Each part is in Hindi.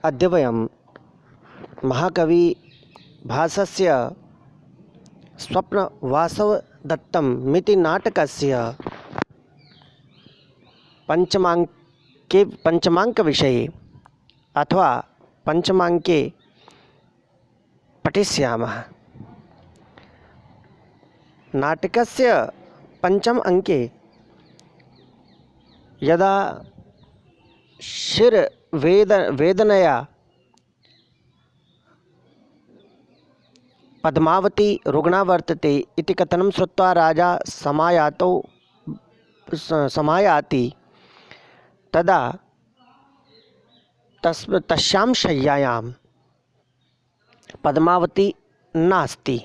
अद्य वयं महाकवि भासस्य स्वप्नवासवदत्तं मिति नाटकस्य पञ्चमाङ्कविषये अथवा पञ्चमाङ्के पठिष्यामः। नाटकस्य पञ्चम अंके यदा शिरवेदनया पद्मावती रुग्णा वर्तते इति कथनं श्रुत्वा राजा समायाति तदा तस्यां शय्यायां पद्मावती नास्ति।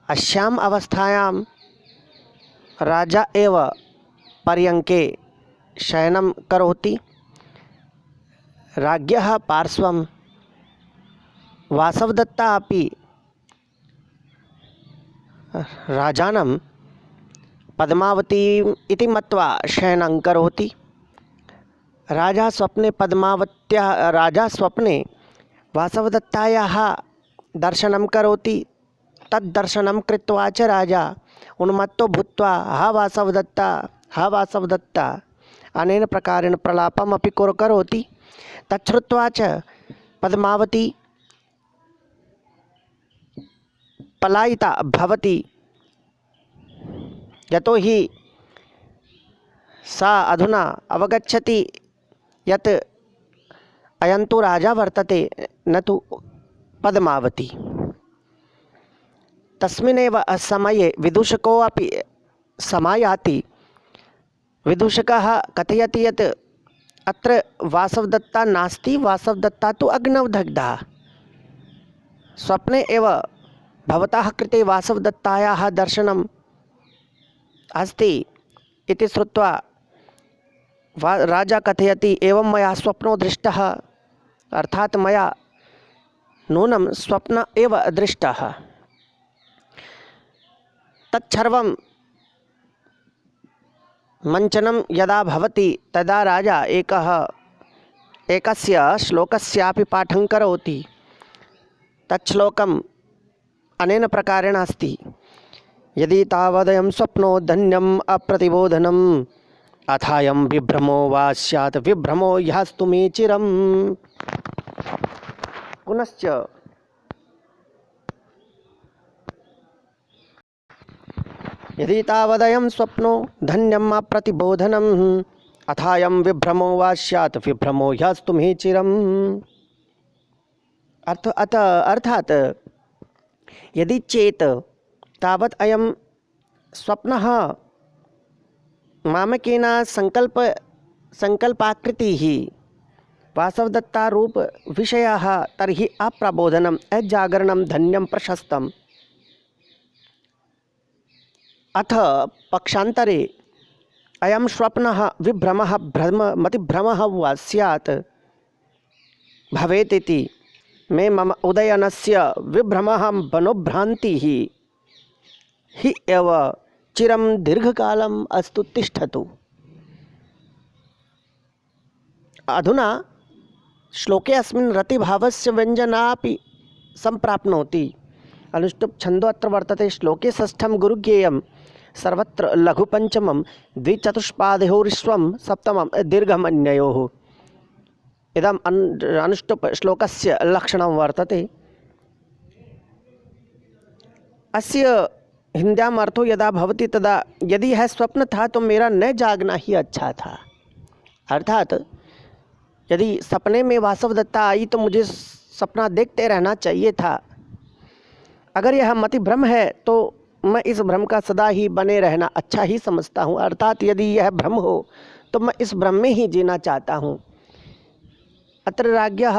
अस्याम् अवस्थायां राजा एव पर्यङ्के शयनं करोति। राज्ञः पार्श्वं वासवदत्ता अपि राजानं पद्मावती इति मत्वा शयनं करोति। राजा स्वप्ने वासवदत्तायाः दर्शनं करोति। तद्दर्शनं कृत्वा च राजा उन्मत्तो भूत्वा हा वासवदत्ता अनेन प्रकारेण प्रलापमपि करोति। तच्छ्रुत्वा च पद्मावती पलायिता भवति, यतो हि सा अधुना अवगच्छति यत् अयं तु राजा वर्तते न तु पद्मावती। तस्मिन्नेव समये विदूषको अपि समायाति। विदूषकः कथयति यत् अत्र वासवदत्ता नास्ति, वासवदत्ता तु अग्नौ दग्धा। स्वप्ने एव भवतः कृते वासवदत्तायाः दर्शनम् अस्ति इति श्रुत्वा राजा कथयति, एवं मया स्वप्नो दृष्टः, अर्थात मया नूनं स्वप्न एव दृष्टः। तत्सर्वं मञ्चनं यदा भवति तदा राजा एकस्य श्लोकस्यापि पाठं करोति। तच्छ्लोकम् अनेन प्रकारेण अस्ति। यदि तावदयं स्वप्नो धन्यम् अप्रतिबोधनम् अथायं विभ्रमो वा स्यात् विभ्रमो ह्यास्तु मे चिरम्। पुनश्च यदि तावदयं स्वप्नो धन्यम् अप्रतिबोधनम् अथायं विभ्रमो वा स्यात् विभ्रमो ह्यास्तु मे चिरम्। अर्थात यदि चेत तावत् अयं स्वप्नः मामकेन संकल्पाकृतिः वासवदत्ता रूप विषयः, तर्हि अप्रबोधनम् अजागरणं धन्यं प्रशस्तम्। अथ पक्षान्तरे अयं स्वप्नः विभ्रमः मतिभ्रमः वा स्यात् भवेत् इति मे मम उदयनस्य विभ्रमः मनोभ्रान्तिः हि एव चिरं दीर्घकालम् अस्तु तिष्ठतु। अधुना श्लोके अस्मिन् रतिभावस्य व्यञ्जनापि सम्प्राप्नोति। अनुष्टुप् छन्दो अत्र वर्तते। श्लोके षष्ठं गुरुज्ञेयं सर्वत्र लघुपञ्चमं द्विचतुष्पादयोरिश्वं सप्तमं दीर्घमन्ययोः। इदम् अनुष्टुप् श्लोकस्य लक्षणं वर्तते। अस्य हिंद्याम अर्थो यदा भवति तदा यदि यह स्वप्न था तो मेरा न जागना ही अच्छा था। अर्थात यदि सपने में वासवदत्ता आई तो मुझे सपना देखते रहना चाहिए था। अगर यह मति भ्रम है तो मैं इस भ्रम का सदा ही बने रहना अच्छा ही समझता हूँ। अर्थात यदि यह भ्रम हो तो मैं इस भ्रम में ही जीना चाहता हूँ। अत्र राज्ञः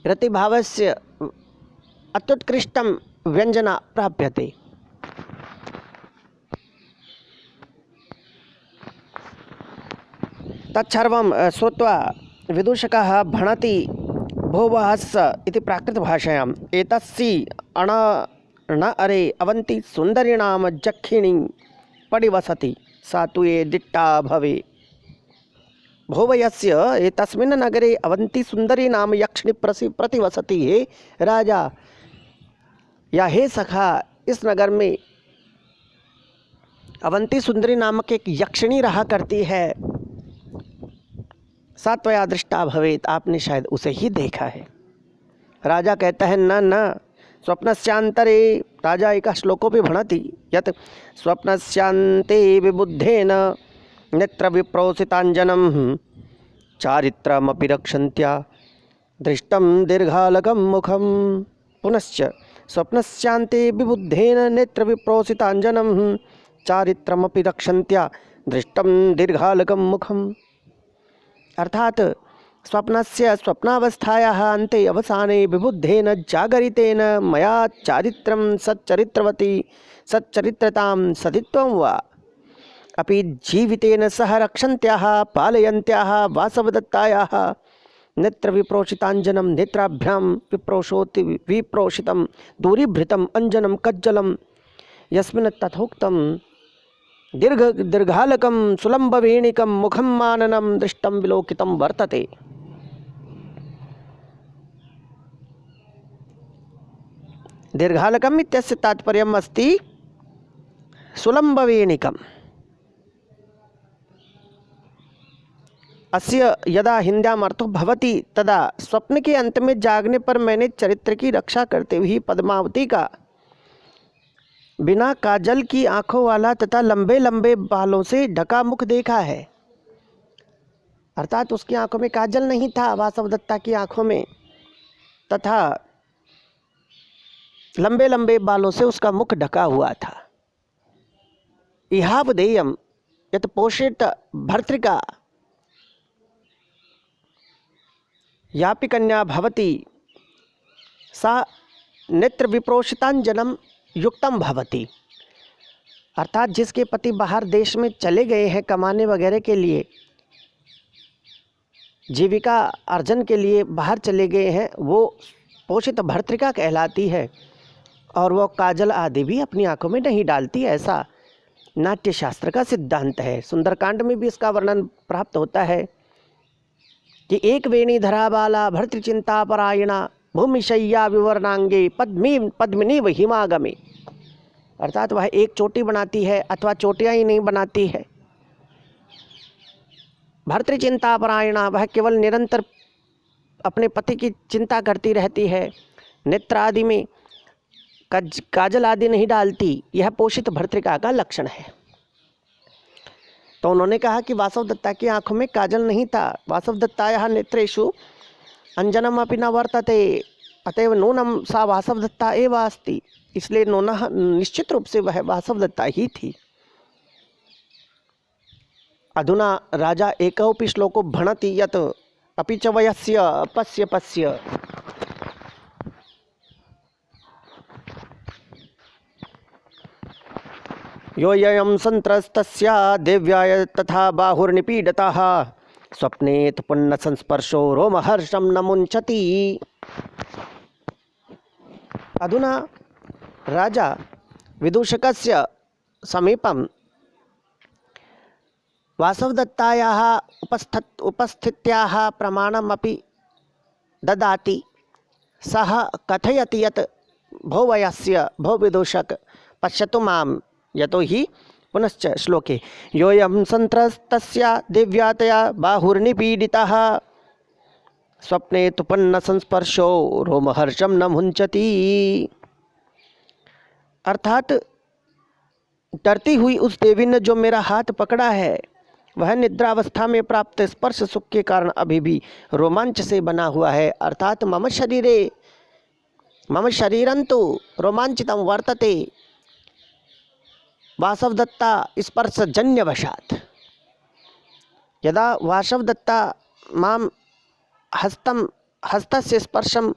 रतिभावस्य अत्युत्कृष्टं व्यञ्जना प्राप्यते। तत्सर्वं श्रुत्वा विदूषकः भणति भोवहस्स इति प्राकृतभाषायाम् एतस्सी न अरे अवंती सुंदरीणाम जक्षिणी पडिवसति सा तु ये दिट्टा भवे। भोवयस्य एतस्मिन् नगरे अवंती सुंदरी नाम यक्षिणी प्रतिवसति। हे राजा या हे सखा, इस नगर में अवंती सुंदरी नामक एक यक्षिणी रहा करती है। सा त्वया दृष्टा भवेत, आपने शायद उसे ही देखा है। राजा कहता है न न स्वप्नस्यांतरे, राजा एक श्लोकोपि भणति यत् स्वप्नस्यांते विबुद्धेन नेत्र विप्रोसितांजनम चारित्रमपि रक्षन्त्या दृष्टं दीर्घालकं मुखम। पुनश्च स्वप्नस्यांते विबुद्धेन नेत्र विप्रोसितांजनम चारित्रमपि रक्षन्त्या दृष्टं दीर्घालकं मुखम। अर्थात स्वप्नस्य स्वप्नावस्थायाः अन्ते अवसाने विबुद्धेन जागरितेन मया चारित्रं सच्चरित्रवती सच्चरित्रतां सतित्वं वा अपि जीवितेन सह रक्षन्त्याः पालयन्त्याः वासवदत्तायाः नेत्रविप्रोषिताञ्जनं नेत्राभ्यां विप्रोषितं दूरीभृतम् अंजनं कज्जलं यस्मिन् तथोक्तं दीर्घालकं सुलम्बवेणिकं मुखं माननं दृष्टं विलोकितं वर्तते। दीर्घालकम् इत्यस्य तात्पर्यम् अस्ति सुलम्बवेणिकम्। अस्य यदा हिंद्याम् अर्थो भवति तदा स्वप्न के अंत में जागने पर मैंने चरित्र की रक्षा करते हुए पद्मावती का बिना काजल की आंखों वाला तथा लंबे लंबे बालों से ढका मुख देखा है। अर्थात उसकी आंखों में काजल नहीं था, वासवदत्ता की आंखों में, तथा लंबे लंबे बालों से उसका मुख ढका हुआ था। इहावदेयम यत पोषित भर्तृका यापि कन्या भवति सा नेत्र विप्रोषितांजनम युक्तम भवति। अर्थात जिसके पति बाहर देश में चले गए हैं कमाने वगैरह के लिए, जीविका अर्जन के लिए बाहर चले गए हैं, वो पोषित भर्तृका कहलाती है। और वो काजल आदि भी अपनी आंखों में नहीं डालती, ऐसा नाट्य शास्त्र का सिद्धांत है। सुंदरकांड में भी इसका वर्णन प्राप्त होता है कि एक वेणी धरा बाला भर्तृचिंता परायणा भूमिशय्या विवर्णांगे पद्मिनी व हिमागमे। अर्थात वह एक चोटी बनाती है अथवा चोटियां ही नहीं बनाती है। भर्तृचिंता परायणा, वह केवल निरंतर अपने पति की चिंता करती रहती है, नेत्र आदि में काजल आदि नहीं डालती। यह पोषित भर्तृका का लक्षण है। तो उन्होंने कहा कि वासवदत्ता की आंखों में काजल नहीं था। वासवदत्तायाः नेत्रेषु अंजनम अपि न वर्तते, अतएव नूनम सा वासवदत्ता एव अस्ति। इसलिए नूनः निश्चित रूप से वह वासवदत्ता ही थी। अधुना राजा एकौपि श्लोको भणति यत् अपि च वयस्य पश्य पश्य। योऽयं संत्रस्तस्या देव्याय तथा बाहुर्निपीडितः स्वप्ने तु पुण्य संस्पर्शो रोमहर्षं न मुञ्चति। अधुना राजा विदूषकस्य समीपं वासवदत्तायाः उपस्थित्याः प्रमाणमपि ददाति। सः कथयति यत् भो वयस्य, भो विदूषक, पश्यतु मां, यतो हि पुनश्च श्लोके योऽयं संत्रस्तस्या दिव्यातया बाहुर्निपीडितः स्वप्ने तु पन्न संस्पर्शो रोमहर्षं न मुञ्चति। अर्थात डरती हुई उस देवी ने जो मेरा हाथ पकड़ा है वह निद्रावस्था में प्राप्त स्पर्श सुख के कारण अभी भी रोमांच से बना हुआ है। अर्थात मम शरीरंतु रोमांचितं वर्तते वासवदत्ता स्पर्शजन्यवशात्। यदा वासवदत्ता मां हस्तस्य स्पर्शम्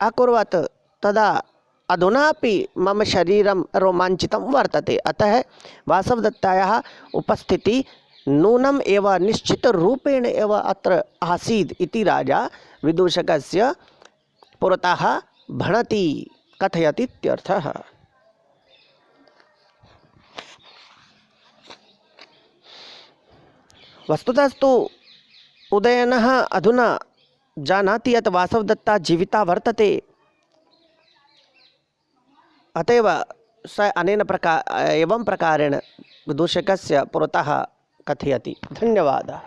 अकुर्वत् तदा अधुनापि मम शरीरं रोमांचितं वर्तते। अतः वासवदत्तायाः उपस्थिति नूनम एव निश्चित रूपेण एव अत्र आसीत् इति राजा विदूषकस्य पुरतः भणति, कथयति इत्यर्थः। वस्तुतस्तु उदयनः अधुना जानाति यत् वासवदत्ता जीविता वर्तते, अतएव स अनेन एवं प्रकारेण विदूषकस्य पुरतः कथयति। धन्यवादः।